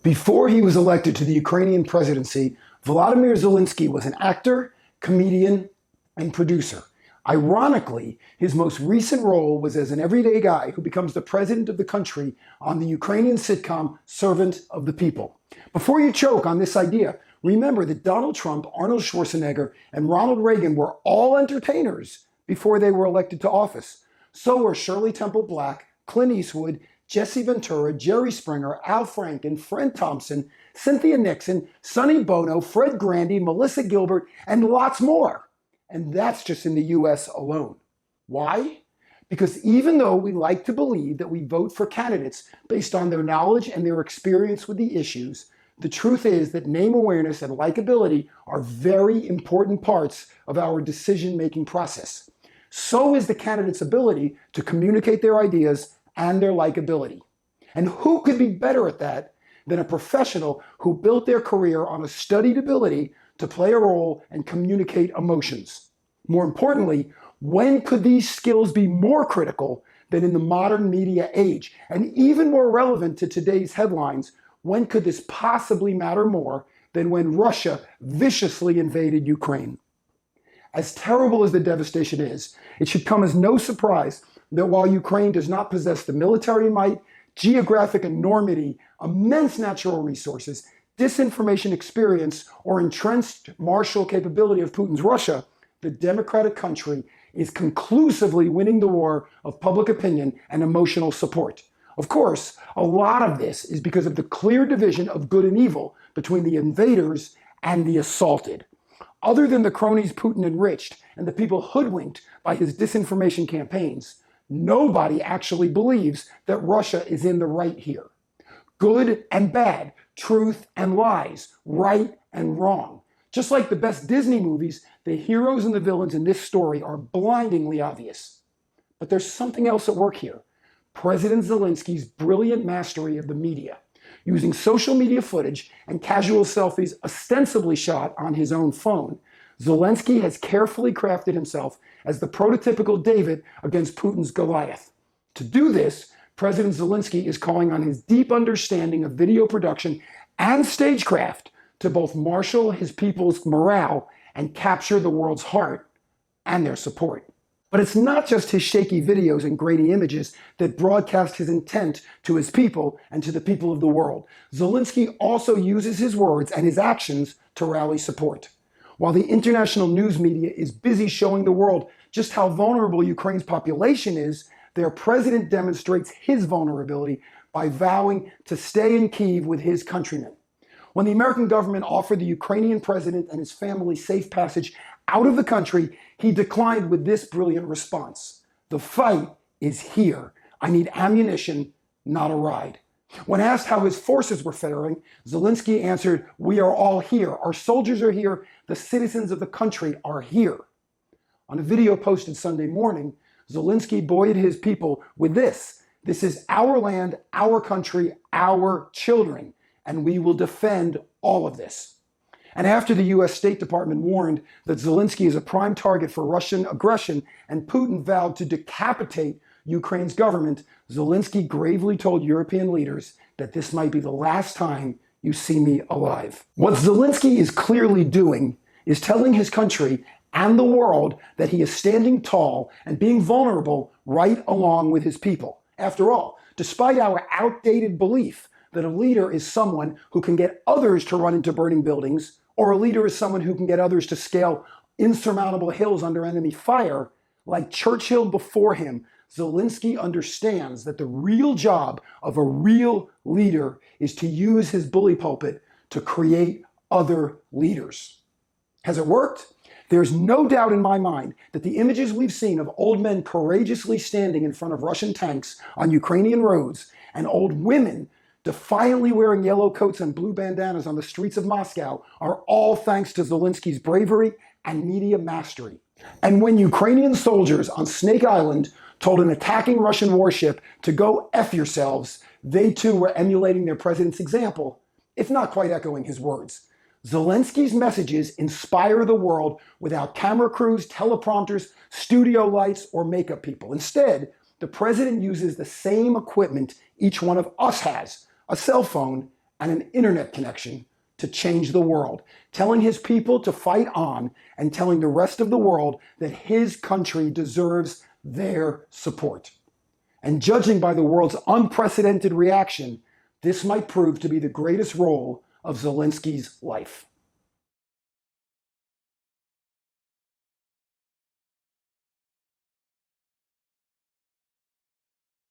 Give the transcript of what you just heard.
Before he was elected to the Ukrainian presidency, Volodymyr Zelensky was an actor, comedian, and producer. Ironically, his most recent role was as an everyday guy who becomes the president of the country on the Ukrainian sitcom Servant of the People. Before you choke on this idea, remember that Donald Trump, Arnold Schwarzenegger, and Ronald Reagan were all entertainers before they were elected to office. So were Shirley Temple Black, Clint Eastwood, Jesse Ventura, Jerry Springer, Al Franken, Fred Thompson, Cynthia Nixon, Sonny Bono, Fred Grandy, Melissa Gilbert, and lots more. And that's just in the US alone. Why? Because even though we like to believe that we vote for candidates based on their knowledge and their experience with the issues, the truth is that name awareness and likability are very important parts of our decision-making process. So is the candidate's ability to communicate their ideas and their likability. And who could be better at that than a professional who built their career on a studied ability to play a role and communicate emotions? More importantly, when could these skills be more critical than in the modern media age? And even more relevant to today's headlines, when could this possibly matter more than when Russia viciously invaded Ukraine? As terrible as the devastation is, it should come as no surprise that while Ukraine does not possess the military might, geographic enormity, immense natural resources, disinformation experience, or entrenched martial capability of Putin's Russia, the democratic country is conclusively winning the war of public opinion and emotional support. Of course, a lot of this is because of the clear division of good and evil between the invaders and the assaulted. Other than the cronies Putin enriched and the people hoodwinked by his disinformation campaigns, nobody actually believes that Russia is in the right here. Good and bad, truth and lies, right and wrong. Just like the best Disney movies, the heroes and the villains in this story are blindingly obvious. But there's something else at work here. President Zelensky's brilliant mastery of the media, using social media footage and casual selfies ostensibly shot on his own phone. Zelensky has carefully crafted himself as the prototypical David against Putin's Goliath. To do this, President Zelensky is calling on his deep understanding of video production and stagecraft to both marshal his people's morale and capture the world's heart and their support. But it's not just his shaky videos and grainy images that broadcast his intent to his people and to the people of the world. Zelensky also uses his words and his actions to rally support. While the international news media is busy showing the world just how vulnerable Ukraine's population is, their president demonstrates his vulnerability by vowing to stay in Kyiv with his countrymen. When the American government offered the Ukrainian president and his family safe passage out of the country, he declined with this brilliant response: "The fight is here. I need ammunition, not a ride." When asked how his forces were faring, Zelensky answered, "We are all here. Our soldiers are here. The citizens of the country are here." On a video posted Sunday morning, Zelensky buoyed his people with this: "This is our land, our country, our children, and we will defend all of this." And after the US State Department warned that Zelensky is a prime target for Russian aggression and Putin vowed to decapitate Ukraine's government, Zelensky gravely told European leaders that this might be the last time you see me alive. What Zelensky is clearly doing is telling his country and the world that he is standing tall and being vulnerable right along with his people. After all, despite our outdated belief that a leader is someone who can get others to run into burning buildings, or a leader is someone who can get others to scale insurmountable hills under enemy fire, like Churchill before him, Zelensky understands that the real job of a real leader is to use his bully pulpit to create other leaders. Has it worked? There's no doubt in my mind that the images we've seen of old men courageously standing in front of Russian tanks on Ukrainian roads and old women defiantly wearing yellow coats and blue bandanas on the streets of Moscow are all thanks to Zelensky's bravery and media mastery. And when Ukrainian soldiers on Snake Island told an attacking Russian warship to go F yourselves, they too were emulating their president's example, if not quite echoing his words. Zelensky's messages inspire the world without camera crews, teleprompters, studio lights, or makeup people. Instead, the president uses the same equipment each one of us has: a cell phone and an internet connection to change the world, telling his people to fight on and telling the rest of the world that his country deserves their support. And judging by the world's unprecedented reaction, this might prove to be the greatest role of Zelensky's life.